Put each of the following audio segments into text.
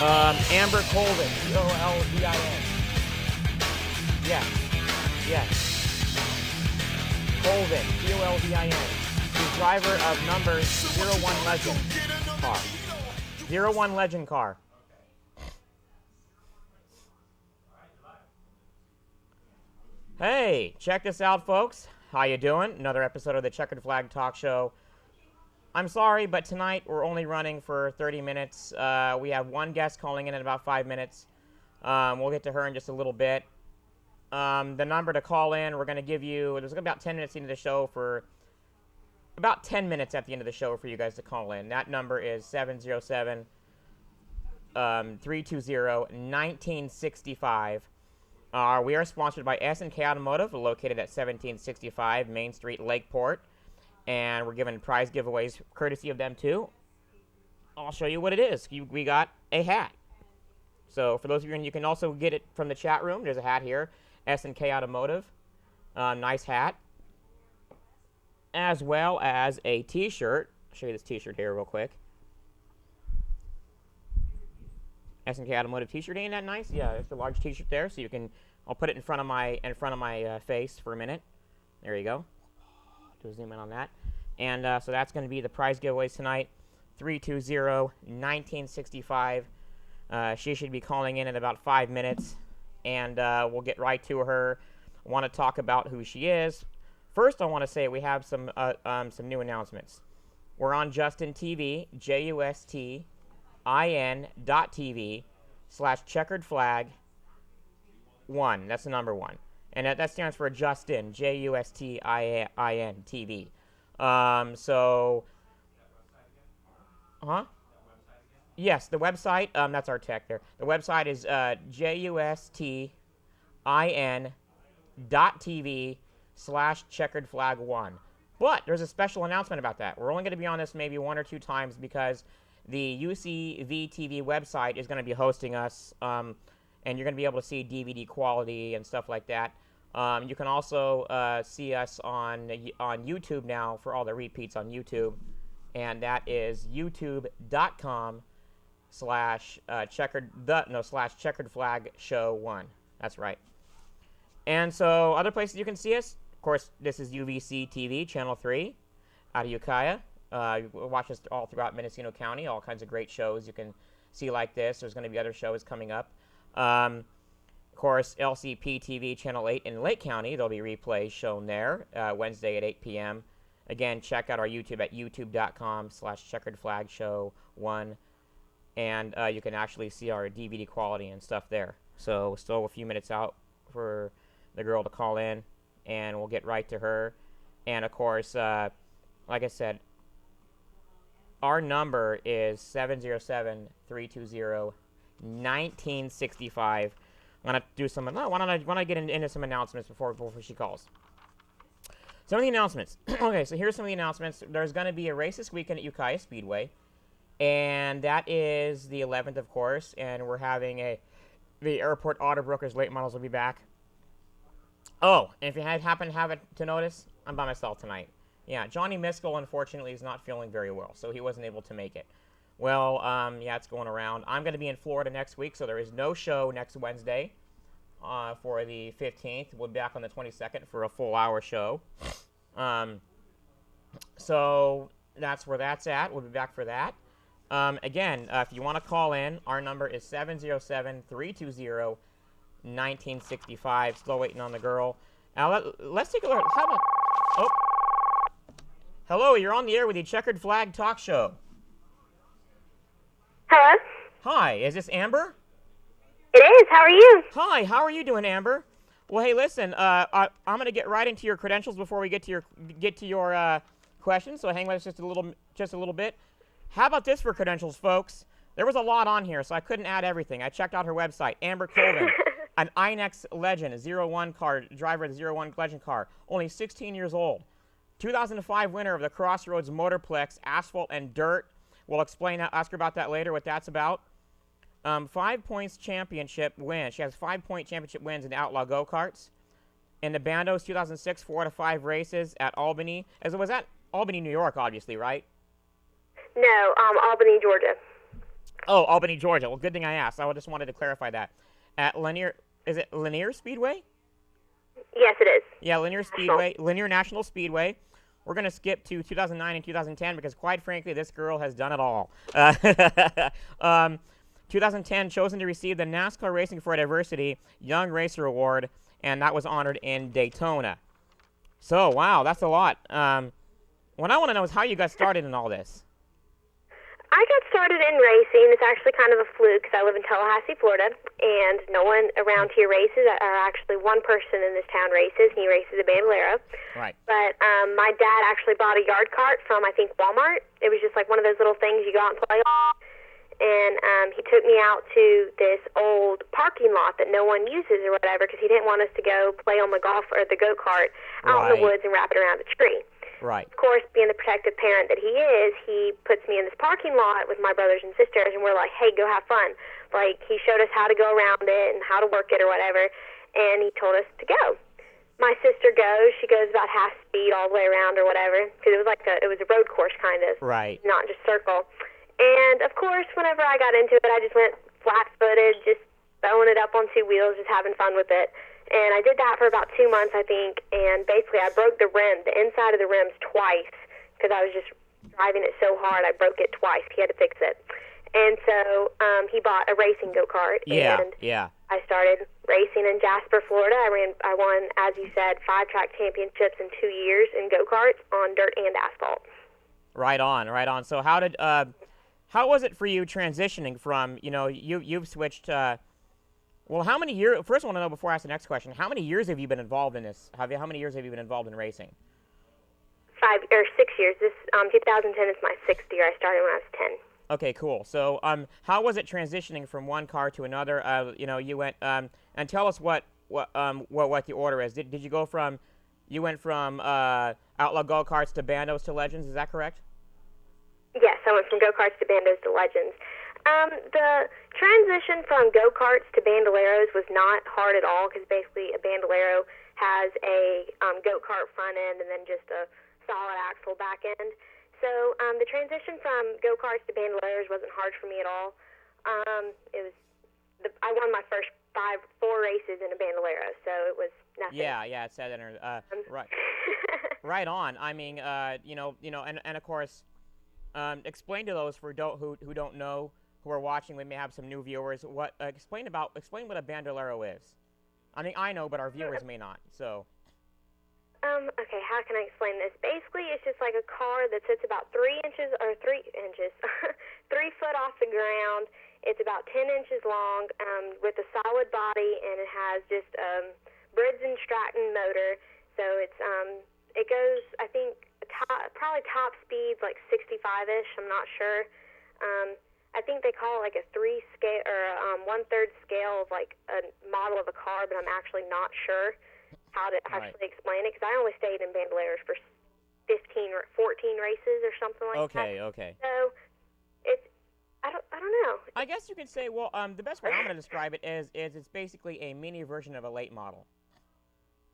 Amber Colvin, Colvin. Yes. Colvin, Colvin. The driver of number 01 Legend car. 01 Legend car. Hey, check this out, folks. How you doing? Another episode of the Checkered Flag Talk Show. I'm sorry, but tonight we're only running for 30 minutes. We have one guest calling in about 5 minutes. We'll get to her in just a little bit. The number to call in, we're going to give you, there's about 10 minutes into the show for, about 10 minutes at the end of the show for you guys to call in. That number is 707-320-1965. We are sponsored by S&K Automotive, located at 1765 Main Street, Lakeport. And we're giving prize giveaways courtesy of them, too. I'll show you what it is. We got a hat. So for those of you, and you can also get it from the chat room. There's a hat here, S&K Automotive. Nice hat. As well as a T-shirt. I'll show you this T-shirt here real quick. S&K Automotive T-shirt, ain't that nice? Yeah, it's a large T-shirt there, so you can. I'll put it in front of my face for a minute. There you go. To zoom in on that, and so that's going to be the prize giveaways tonight. 320-1965. She should be calling in about 5 minutes, and we'll get right to her. I want to talk about who she is. First, I want to say we have some new announcements. We're on Justin TV, JustinTV/checkered flag 1. That's the number 1. And that stands for Justin, Justin TV. Yes, the website, that's our tech there. The website is justin.tv/checkered flag 1. But there's a special announcement about that. We're only going to be on this maybe 1 or 2 times because the UCV TV website is going to be hosting us, and you're going to be able to see DVD quality and stuff like that. You can also see us on YouTube now for all the repeats on YouTube, and that is youtube.com/checkered flag show 1. That's right. And so other places you can see us, of course, this is UVC TV, Channel 3, out of Ukiah. You watch us all throughout Mendocino County, all kinds of great shows you can see like this. There's going to be other shows coming up. Of course, LCP TV, Channel 8 in Lake County. There'll be replays shown there Wednesday at 8 p.m. Again, check out our YouTube at youtube.com/checkered flag show 1. And you can actually see our DVD quality and stuff there. So still a few minutes out for the girl to call in, and we'll get right to her. And, of course, like I said, our number is 707-320-1965. I'm going to do some. No, why don't I get into some announcements before she calls? Some of the announcements. Okay, so here's some of the announcements. There's going to be a race this weekend at Ukiah Speedway, and that is the 11th, of course. And we're having the Airport Auto Brokers late models will be back. Oh, and if you happen to have it to notice, I'm by myself tonight. Yeah, Johnny Miskell, unfortunately, is not feeling very well, so he wasn't able to make it. Well, yeah, it's going around. I'm going to be in Florida next week, so there is no show next Wednesday for the 15th. We'll be back on the 22nd for a full-hour show. So that's where that's at. We'll be back for that. Again, if you want to call in, our number is 707-320-1965. Still waiting on the girl. Now, let's take a look. How about... Oh. Hello, you're on the air with the Checkered Flag Talk Show. Hello? Hi, is this Amber? It is. How are you? Hi, how are you doing, Amber? Well, hey, listen, I'm going to get right into your credentials before we get to your questions, so hang with us just a little bit. How about this for credentials, folks? There was a lot on here, so I couldn't add everything. I checked out her website. Amber Colvin, an INEX Legend, a 01 car, driver of the 01 Legend car, only 16 years old. 2005 winner of the Crossroads Motorplex Asphalt and Dirt. We'll ask her about that later, what that's about. 5 points championship win. She has 5-point championship wins in the Outlaw Go-Karts. In the Bandos 2006 4 out of 5 races at Albany. As it was at Albany, New York, obviously, right? No, Albany, Georgia. Oh, Albany, Georgia. Well, good thing I asked. I just wanted to clarify that. At Linear, is it Linear Speedway? Yes, it is. Yeah, National. Linear National Speedway. We're going to skip to 2009 and 2010 because, quite frankly, this girl has done it all. 2010, chosen to receive the NASCAR Racing for Diversity Young Racer Award, and that was honored in Daytona. So, wow, that's a lot. What I want to know is how you got started in all this. I got started in racing. It's actually kind of a fluke because I live in Tallahassee, Florida, and no one around here races. Actually, one person in this town races, and he races a Bandolero. Right. But my dad actually bought a yard cart from, I think, Walmart. It was just like one of those little things you go out and play on. And he took me out to this old parking lot that no one uses or whatever because he didn't want us to go play on the go-kart out in the woods and wrap it around the tree. Right. Of course, being the protective parent that he is, he puts me in this parking lot with my brothers and sisters, and we're like, hey, go have fun. Like, he showed us how to go around it and how to work it or whatever, and he told us to go. My sister goes. She goes about half speed all the way around or whatever, because it was a road course kind of, right, not just circle. And, of course, whenever I got into it, I just went flat-footed, just throwing it up on two wheels, just having fun with it. And I did that for about 2 months, I think, and basically I broke the inside of the rims twice, because I was just driving it so hard, I broke it twice. He had to fix it. And so he bought a racing go-kart, and I started racing in Jasper, Florida. I won, as you said, 5 track championships in 2 years in go-karts on dirt and asphalt. Right on, right on. So how was it for you transitioning from, you've switched, well, how many years? First, I want to know before I ask the next question. How many years have you been involved in this? How many years have you been involved in racing? 5 or 6 years. This 2010 is my 6th year. I started when I was 10. Okay, cool. So, how was it transitioning from one car to another? You went and tell us what the order is. Did you go from? You went from outlaw go-karts to bandos to legends. Is that correct? Yes, I went from go-karts to bandos to legends. The transition from go-karts to bandoleros was not hard at all because basically a bandolero has a go-kart front end and then just a solid axle back end. So the transition from go-karts to bandoleros wasn't hard for me at all. I won my first 4 races in a bandolero, so it was nothing. Yeah, it said right, right on. I mean, and of course, explain to those who don't know, who are watching. We may have some new viewers. Explain what a bandolero is. I mean, I know, but our viewers may not. So. Okay, how can I explain this? Basically, it's just like a car that sits about 3 inches, 3 foot off the ground. It's about 10 inches long, with a solid body, and it has just Briggs & Stratton motor. So it goes, I think, probably top speed like 65-ish. I'm not sure. I think they call it like a 3 scale or 1/3 scale of like a model of a car, but I'm actually not sure how to actually explain it because I only stayed in bandoleros for 15 or 14 races or something like that. Okay. So I don't know. I guess you could say, well, the best way I'm going to describe it is it's basically a mini version of a late model.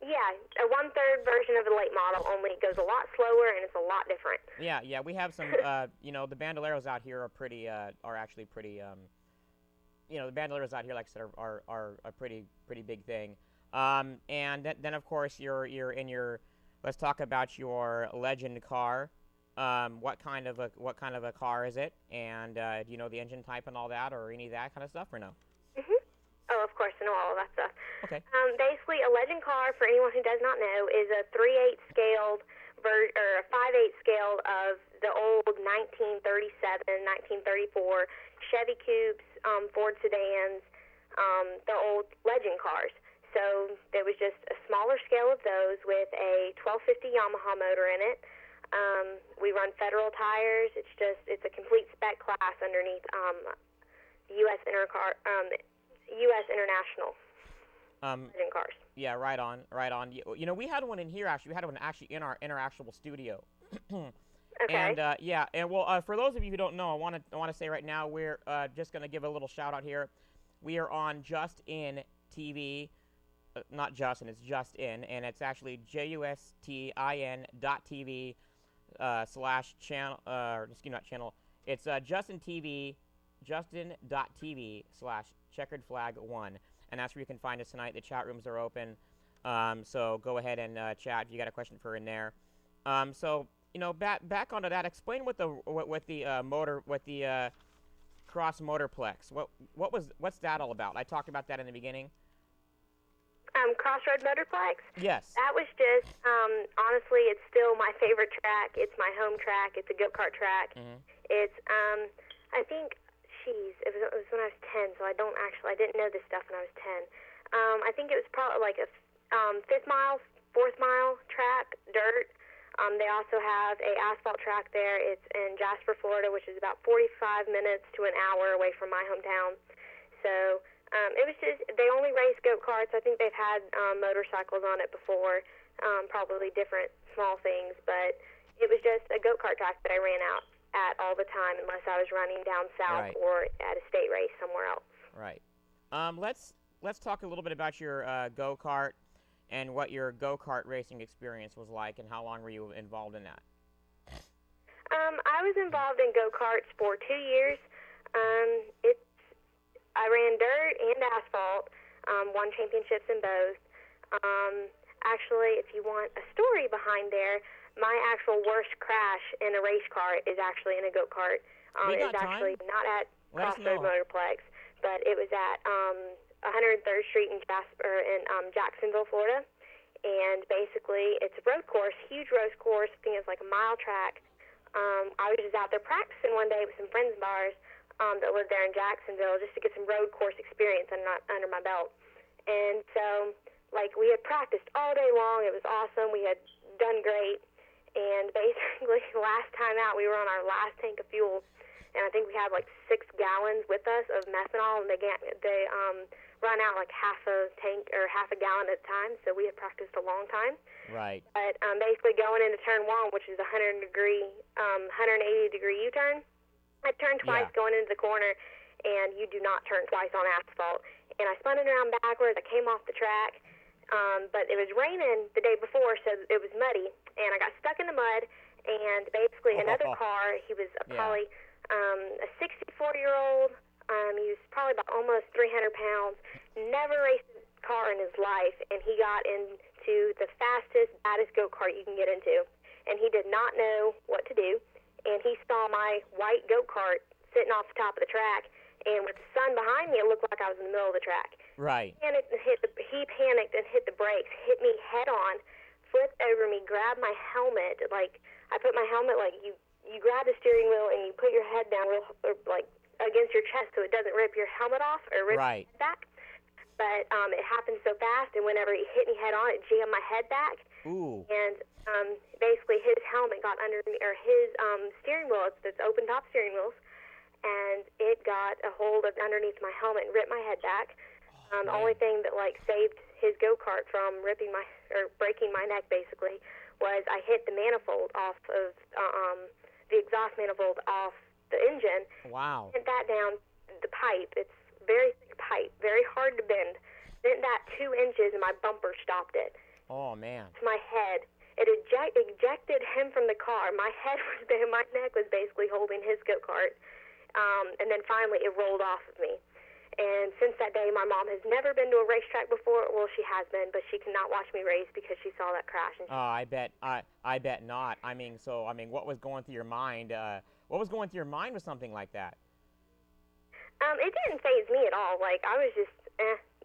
Yeah, a 1/3 version of a late model, only it goes a lot slower and it's a lot different. Yeah, we have some, the bandoleros out here are actually pretty, the bandoleros out here, like I said, are a pretty big thing. And then of course you're in your, let's talk about your legend car. What kind of a car is it? And do you know the engine type and all that, or any of that kind of stuff, or no? Oh, of course, I know all of that stuff. Okay. Basically, a legend car, for anyone who does not know, is a 3/8 scaled or a 5/8 scale of the old 1937, 1934 Chevy Coupes, Ford sedans, the old legend cars. So there was just a smaller scale of those with a 1250 Yamaha motor in it. We run Federal tires. It's a complete spec class underneath U.S. International legend cars. Yeah, right on. We had one in here actually. We had one actually in our actual studio. Okay. And for those of you who don't know, I want to say right now we're just going to give a little shout out here. We are on Just In TV, not Justin, it's Just In, and it's actually justin.tv /channel. Excuse me, not channel. It's Justin TV, justin.tv/checkeredflag1, and that's where you can find us tonight. The chat rooms are open, so go ahead and chat if you got a question for in there. So back onto that. Explain what the Cross Motorplex. What's that all about? I talked about that in the beginning. Crossroad Motorplex? Yes. That was just, honestly, it's still my favorite track. It's my home track. It's a go-kart track. Mm-hmm. It's, I think, it was when I was 10, so I didn't know this stuff when I was 10. I think it was probably like a fifth mile, fourth mile track, dirt. They also have a asphalt track there. It's in Jasper, Florida, which is about 45 minutes to an hour away from my hometown. So it was just, they only race go-karts. I think they've had motorcycles on it before, probably different small things, but it was just a go-kart track that I ran out at all the time unless I was running down south or at a state race somewhere else. Right. Let's talk a little bit about your go-kart and what your go-kart racing experience was like, and how long were you involved in that? I was involved in go-karts for 2 years. I ran dirt and asphalt, won championships in both. Actually, if you want a story behind there, my actual worst crash in a race car is actually in a go-kart. It's actually not at Crossroad Motorplex, but it was at 103rd Street in Jacksonville, Florida. And basically, it's a road course, huge road course. I think it's like a mile track. I was just out there practicing one day with some friends of ours that lived there in Jacksonville just to get some road course experience under my belt. And so, we had practiced all day long. It was awesome. We had done great. And basically, last time out, we were on our last tank of fuel. And I think we had 6 gallons with us of methanol, and they run out half a tank or half a gallon at a time. So we had practiced a long time. Right. But basically going into turn 1, which is a 180-degree U-turn, I turned twice going into the corner, and you do not turn twice on asphalt. And I spun it around backwards. I came off the track, but it was raining the day before, so it was muddy. And I got stuck in the mud, and basically another car, he was probably a 64-year-old. He was probably about almost 300 pounds, never raced a car in his life, and he got into the fastest, baddest go-kart you can get into. And he did not know what to do, and he saw my white go-kart sitting off the top of the track, and with the sun behind me, it looked like I was in the middle of the track. Right. He panicked and hit the brakes, hit me head-on, flipped over me, grabbed my helmet. I put my helmet, you grab the steering wheel and you put your head down against your chest so it doesn't rip your helmet off or rip your head back. But it happened so fast, and whenever he hit me head-on, it jammed my head back. Ooh. And basically his helmet got under me, or his steering wheel, it's open-top steering wheels, and it got a hold of underneath my helmet and ripped my head back. The only thing that saved his go-kart from breaking my neck basically was I hit the manifold off of the exhaust manifold off the engine. Wow. Hit that down the pipe. It's very thick pipe, very hard to bend. Bent that 2 inches and my bumper stopped it. Oh man. It's my head. It ejected him from the car. My neck was basically holding his go-kart. And then finally it rolled off of me. And since that day, my mom has never been to a racetrack before. Well, she has been, but she cannot watch me race because she saw that crash. I bet not. What was going through your mind? What was going through your mind with something like that? It didn't faze me at all. I was just,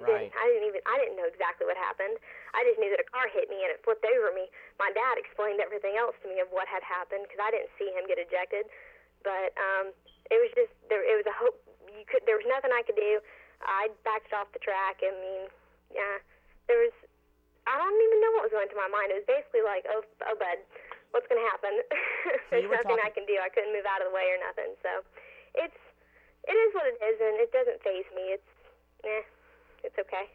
Right. I didn't know exactly what happened. I just knew that a car hit me and it flipped over me. My dad explained everything else to me of what had happened because I didn't see him get ejected. But it was just, it was a hope. There was nothing I could do. I backed off the track. I don't even know what was going through my mind. It was basically oh bud, what's going to happen? There's nothing I can do. I couldn't move out of the way or nothing. So it is what it is, and it doesn't faze me. It's okay.